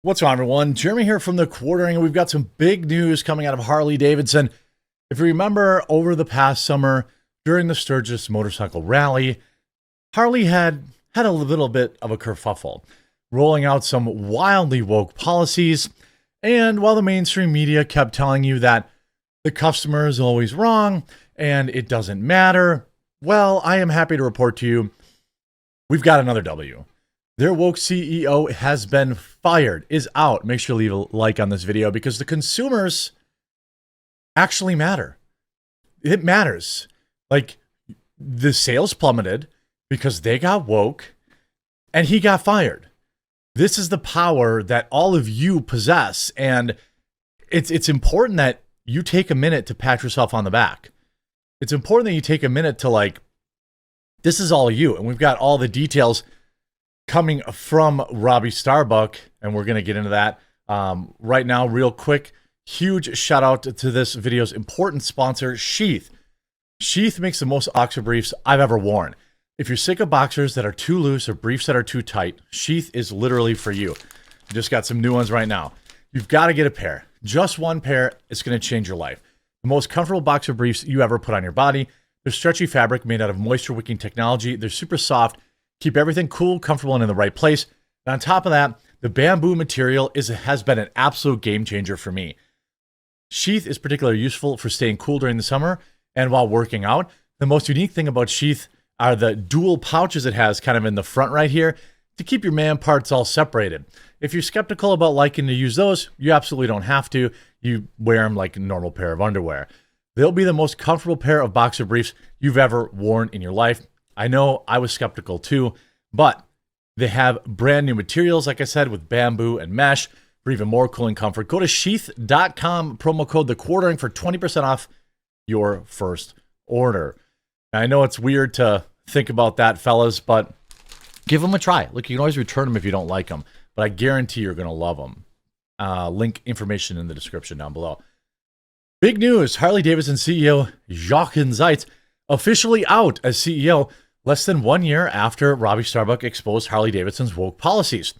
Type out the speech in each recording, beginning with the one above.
What's on, everyone? Jeremy here from the Quartering, and we've got some big news coming out of Harley Davidson. If you remember, over the past summer, during the Sturgis motorcycle rally, Harley had a little bit of a kerfuffle, rolling out some wildly woke policies. And while the mainstream media kept telling you that the customer is always wrong and it doesn't matter, well, I am happy to report to you, we've got another W. Their woke CEO has been fired, is out. Make sure to leave a like on this video because the consumers actually matter. It matters. Like, the sales plummeted because they got woke and he got fired. This is the power that all of you possess. And it's important that you take a minute to pat yourself on the back. It's important that you take a minute to this is all you. And we've got all the details coming from Robbie Starbuck, and we're going to get into that right now real quick. Huge shout out to this video's important sponsor, Sheath. Sheath makes the most boxer briefs I've ever worn. If you're sick of boxers that are too loose or briefs that are too tight, Sheath is literally for you. Just got some new ones right now. You've got to get a pair. Just one pair is going to change your life. The most comfortable boxer briefs you ever put on your body. They're stretchy fabric made out of moisture wicking technology. They're super soft. Keep everything cool, comfortable, and in the right place. And on top of that, the bamboo material has been an absolute game changer for me. Sheath is particularly useful for staying cool during the summer and while working out. The most unique thing about Sheath are the dual pouches it has kind of in the front right here to keep your man parts all separated. If you're skeptical about liking to use those, you absolutely don't have to. You wear them like a normal pair of underwear. They'll be the most comfortable pair of boxer briefs you've ever worn in your life. I know I was skeptical too, but they have brand new materials, like I said, with bamboo and mesh for even more cooling comfort. Go to sheath.com, promo code The Quartering for 20% off your first order. Now, I know it's weird to think about that, fellas, but give them a try. Look, you can always return them if you don't like them, but I guarantee you're going to love them. Link information in the description down below. Big news, Harley Davidson CEO Jochen Zeitz officially out as CEO less than 1 year after Robbie Starbuck exposed Harley Davidson's woke policies.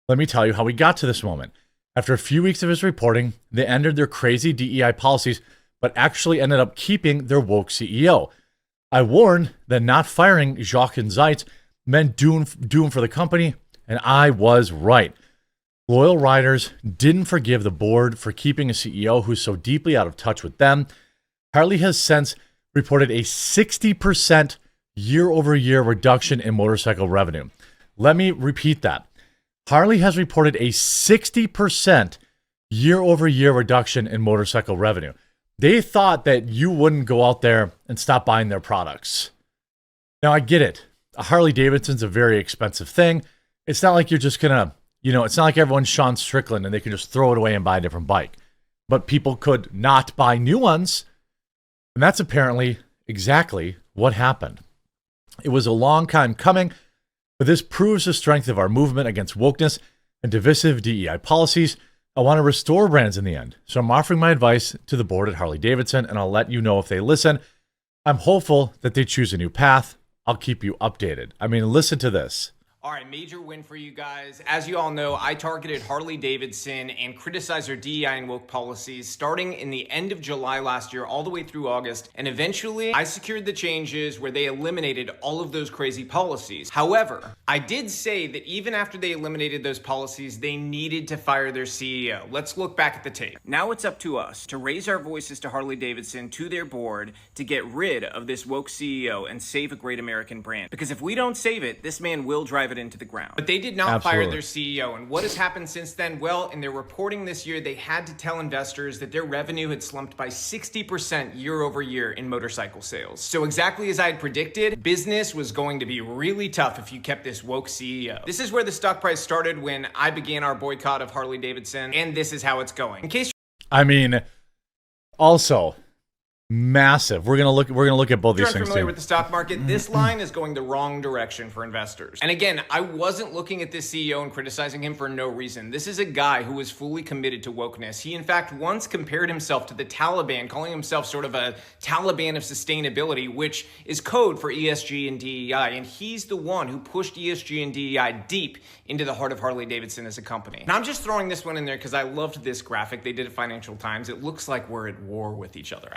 Let me tell you how we got to this moment. After a few weeks of his reporting, they ended their crazy DEI policies, but actually ended up keeping their woke CEO. I warned that not firing Jochen Zeitz meant doom for the company, and I was right. Loyal riders didn't forgive the board for keeping a CEO who's so deeply out of touch with them. Harley has since reported a 60% year-over-year reduction in motorcycle revenue. Let me repeat that. Harley has reported a 60% year-over-year reduction in motorcycle revenue. They thought that you wouldn't go out there and stop buying their products. Now, I get it. A Harley Davidson's a very expensive thing. It's not like you're just going to, it's not like everyone's Sean Strickland and they can just throw it away and buy a different bike. But people could not buy new ones. And that's apparently exactly what happened. It was a long time coming, but this proves the strength of our movement against wokeness and divisive DEI policies. I want to restore brands in the end, so I'm offering my advice to the board at Harley Davidson, and I'll let you know if they listen. I'm hopeful that they choose a new path. I'll keep you updated. I mean, listen to this. All right, major win for you guys. As you all know, I targeted Harley Davidson and criticized their DEI and woke policies starting in the end of July last year all the way through August. And eventually, I secured the changes where they eliminated all of those crazy policies. However, I did say that even after they eliminated those policies, they needed to fire their CEO. Let's look back at the tape. Now it's up to us to raise our voices to Harley Davidson, to their board, to get rid of this woke CEO and save a great American brand. Because if we don't save it, this man will drive it into the ground. But they did not fire their CEO. And what has happened since then? Well, in their reporting this year, they had to tell investors that their revenue had slumped by 60% year over year in motorcycle sales. So exactly as I had predicted, business was going to be really tough if you kept this woke CEO. This is where the stock price started when I began our boycott of Harley Davidson, and this is how it's going. In case I mean, also, massive. We're gonna look at both If you're these things unfamiliar too. with the stock market, this line is going the wrong direction for investors. And again, I wasn't looking at this CEO and criticizing him for no reason. This is a guy who was fully committed to wokeness. He, in fact, once compared himself to the Taliban, calling himself sort of a Taliban of sustainability, which is code for ESG and DEI. And he's the one who pushed ESG and DEI deep into the heart of Harley Davidson as a company. And I'm just throwing this one in there because I loved this graphic they did at Financial Times. It looks like we're at war with each other.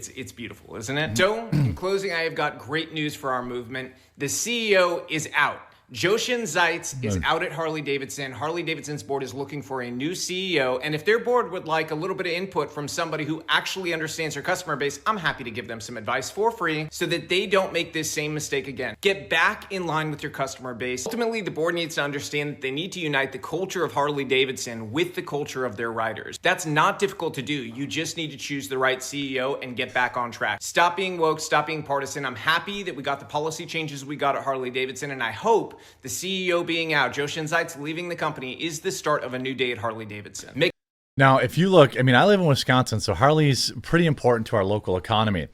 It's beautiful, isn't it? So, in closing, I have got great news for our movement. The CEO is out. Joshin Zeitz is out at Harley Davidson. Harley Davidson's board is looking for a new CEO. And if their board would like a little bit of input from somebody who actually understands their customer base, I'm happy to give them some advice for free so that they don't make this same mistake again. Get back in line with your customer base. Ultimately, the board needs to understand that they need to unite the culture of Harley Davidson with the culture of their riders. That's not difficult to do. You just need to choose the right CEO and get back on track. Stop being woke, stop being partisan. I'm happy that we got the policy changes we got at Harley Davidson, and I hope the CEO being out, Joshin Zeitz leaving the company, is the start of a new day at Harley Davidson. Now, if you look, I mean, I live in Wisconsin, so Harley's pretty important to our local economy.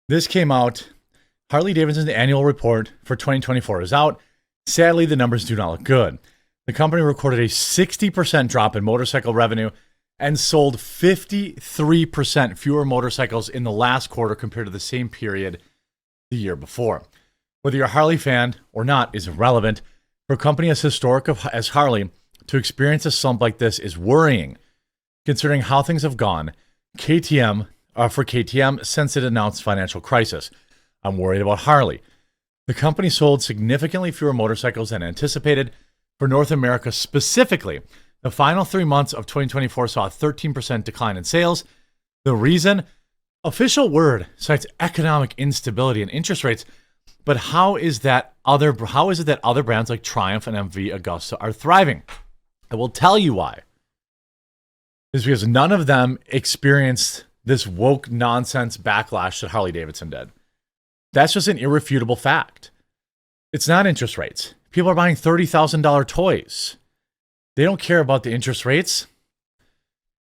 This came out, Harley Davidson's annual report for 2024 is out. Sadly, the numbers do not look good. The company recorded a 60% drop in motorcycle revenue and sold 53% fewer motorcycles in the last quarter compared to the same period the year before. Whether you're a Harley fan or not is irrelevant. For a company as historic as Harley, to experience a slump like this is worrying, considering how things have gone for KTM since it announced financial crisis. I'm worried about Harley. The company sold significantly fewer motorcycles than anticipated. For North America specifically, the final 3 months of 2024 saw a 13% decline in sales. The reason? Official word cites economic instability and interest rates. But how is it that other brands like Triumph and MV Agusta are thriving? I will tell you why. It's because none of them experienced this woke nonsense backlash that Harley Davidson did. That's just an irrefutable fact. It's not interest rates. People are buying $30,000 toys. They don't care about the interest rates.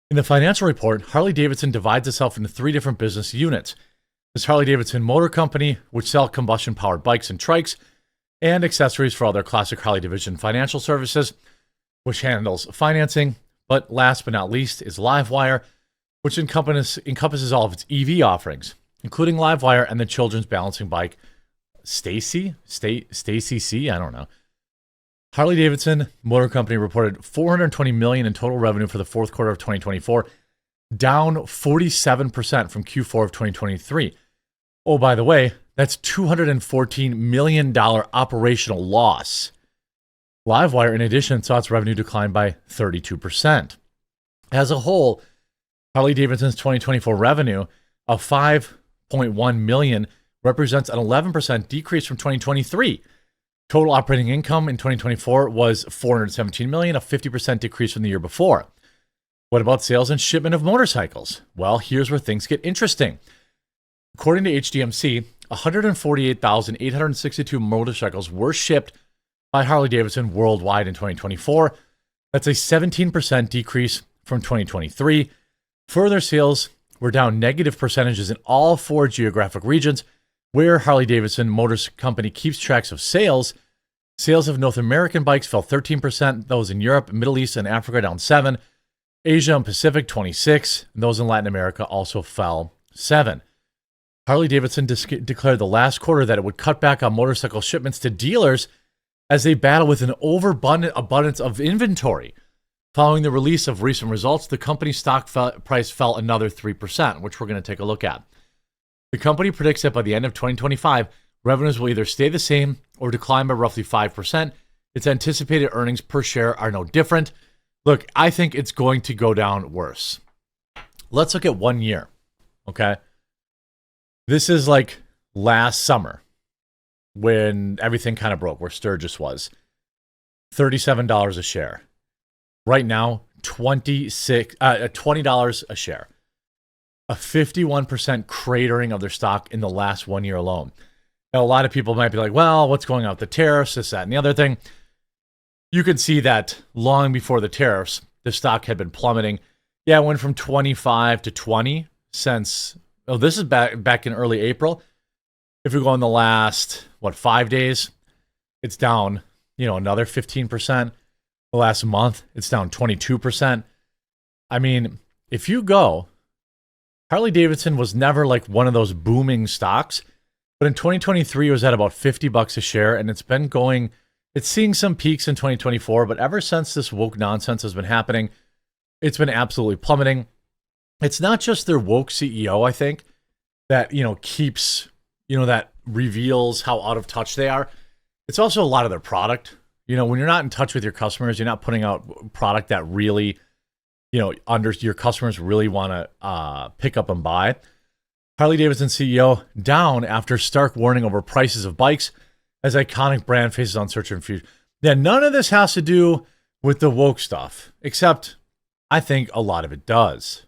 In the financial report, Harley Davidson divides itself into 3 different business units. There's Harley Davidson Motor Company, which sell combustion-powered bikes and trikes, and accessories for all their classic Harley Division financial services, which handles financing. But last but not least is Livewire, which encompasses all of its EV offerings, including Livewire and the children's balancing bike, Stacy C. I don't know. Harley Davidson Motor Company reported $420 million in total revenue for the fourth quarter of 2024, down 47% from Q4 of 2023. Oh, by the way, that's $214 million operational loss. Livewire, in addition, saw its revenue decline by 32%. As a whole, Harley Davidson's 2024 revenue of $5.1 million represents an 11% decrease from 2023. Total operating income in 2024 was $417 million, a 50% decrease from the year before. What about sales and shipment of motorcycles? Well, here's where things get interesting. According to HDMC, 148,862 motorcycles were shipped by Harley Davidson worldwide in 2024. That's a 17% decrease from 2023. Further, sales were down negative percentages in all 4 geographic regions where Harley Davidson Motors Company keeps tracks of sales. Sales of North American bikes fell 13%, those in Europe, Middle East, and Africa down 7%. Asia and Pacific, 26%, and those in Latin America also fell 7%. Harley Davidson declared the last quarter that it would cut back on motorcycle shipments to dealers as they battle with an overabundant abundance of inventory. Following the release of recent results, the company's stock price fell another 3%, which we're going to take a look at. The company predicts that by the end of 2025, revenues will either stay the same or decline by roughly 5%. Its anticipated earnings per share are no different. Look, I think it's going to go down worse. Let's look at 1 year, okay? This is like last summer when everything kind of broke, where Sturgis was. $37 a share. Right now, $20 a share. A 51% cratering of their stock in the last 1 year alone. Now, a lot of people might be like, well, what's going on with the tariffs, this, that, and the other thing. You could see that long before the tariffs, the stock had been plummeting. Yeah, it went from 25 to 20 cents Oh, this is back in early April. If we go in the last, 5 days, it's down, another 15%. The last month, it's down 22%. I mean, if you go, Harley Davidson was never like one of those booming stocks, but in 2023, it was at about $50 a share, and it's been going, it's seeing some peaks in 2024, but ever since this woke nonsense has been happening, it's been absolutely plummeting. It's not just their woke CEO, I think, that, keeps, that reveals how out of touch they are. It's also a lot of their product. When you're not in touch with your customers, you're not putting out product that really, under your customers really want to pick up and buy. Harley Davidson CEO down after stark warning over prices of bikes as iconic brand faces uncertain future. Yeah, none of this has to do with the woke stuff, except I think a lot of it does.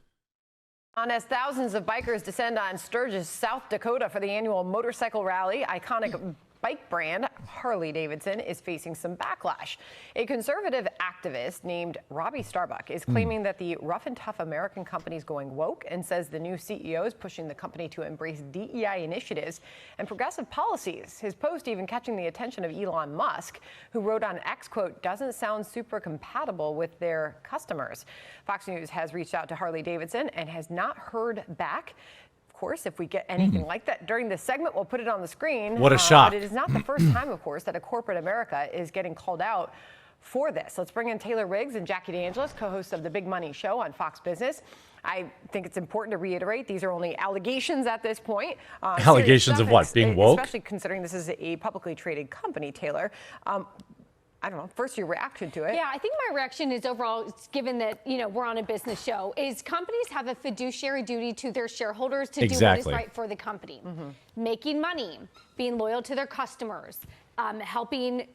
As thousands of bikers descend on Sturgis, South Dakota for the annual motorcycle rally, iconic bike brand Harley Davidson is facing some backlash. A conservative activist named Robbie Starbuck is claiming that the rough and tough American company is going woke and says the new CEO is pushing the company to embrace DEI initiatives and progressive policies. His post even catching the attention of Elon Musk, who wrote on X, quote, doesn't sound super compatible with their customers. Fox News has reached out to Harley Davidson and has not heard back. Of course, if we get anything like that during this segment, we'll put it on the screen. What a shock. But it is not the first time, of course, that a corporate America is getting called out for this. Let's bring in Taylor Riggs and Jackie DeAngelis, co-hosts of The Big Money Show on Fox Business. I think it's important to reiterate these are only allegations at this point. Allegations of what? Being woke? Especially considering this is a publicly traded company, Taylor. I don't know, first your reaction to it. Yeah, I think my reaction is overall, given that, we're on a business show, is companies have a fiduciary duty to their shareholders to do what is right for the company. Making money, being loyal to their customers, helping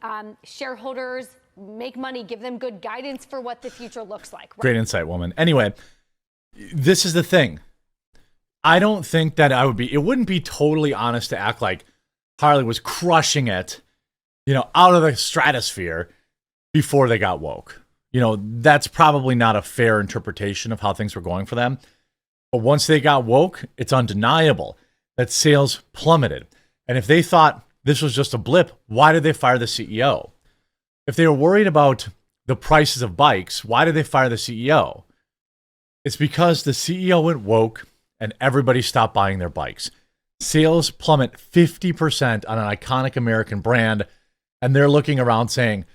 shareholders make money, give them good guidance for what the future looks like. Right? Great insight, woman. Anyway, this is the thing. I don't think that it wouldn't be totally honest to act like Harley was crushing it, out of the stratosphere before they got woke. That's probably not a fair interpretation of how things were going for them. But once they got woke, it's undeniable that sales plummeted. And if they thought this was just a blip, why did they fire the CEO? If they were worried about the prices of bikes, why did they fire the CEO? It's because the CEO went woke and everybody stopped buying their bikes. Sales plummet 50% on an iconic American brand. And they're looking around saying,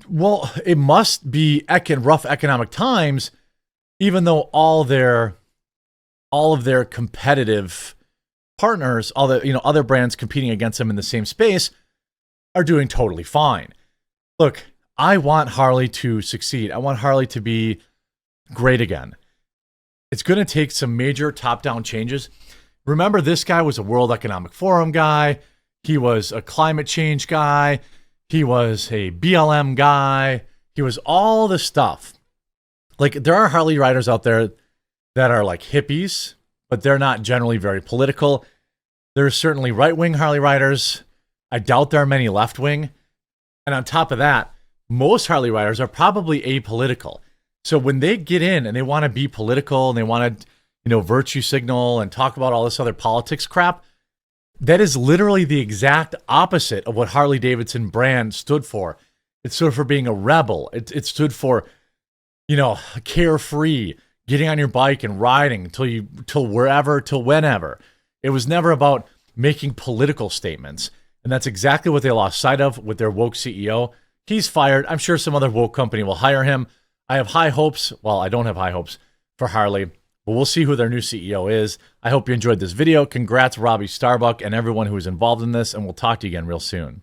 well, it must be rough economic times, even though all of their competitive partners, all the other brands competing against them in the same space, are doing totally fine. Look, I want Harley to succeed. I want Harley to be great again. It's going to take some major top-down changes. Remember, this guy was a World Economic Forum guy. He was a climate change guy. He was a BLM guy. He was all the stuff. Like, there are Harley riders out there that are like hippies, but they're not generally very political. There's certainly right-wing Harley riders. I doubt there are many left-wing. And on top of that, most Harley riders are probably apolitical. So when they get in and they want to be political and they want to, virtue signal and talk about all this other politics crap, that is literally the exact opposite of what Harley Davidson brand stood for. It stood for being a rebel. It stood for, carefree, getting on your bike and riding till wherever, till whenever. It was never about making political statements. And that's exactly what they lost sight of with their woke CEO. He's fired. I'm sure some other woke company will hire him. I have high hopes. Well, I don't have high hopes for Harley. But we'll see who their new CEO is. I hope you enjoyed this video. Congrats, Robbie Starbuck, and everyone who is involved in this, and we'll talk to you again real soon.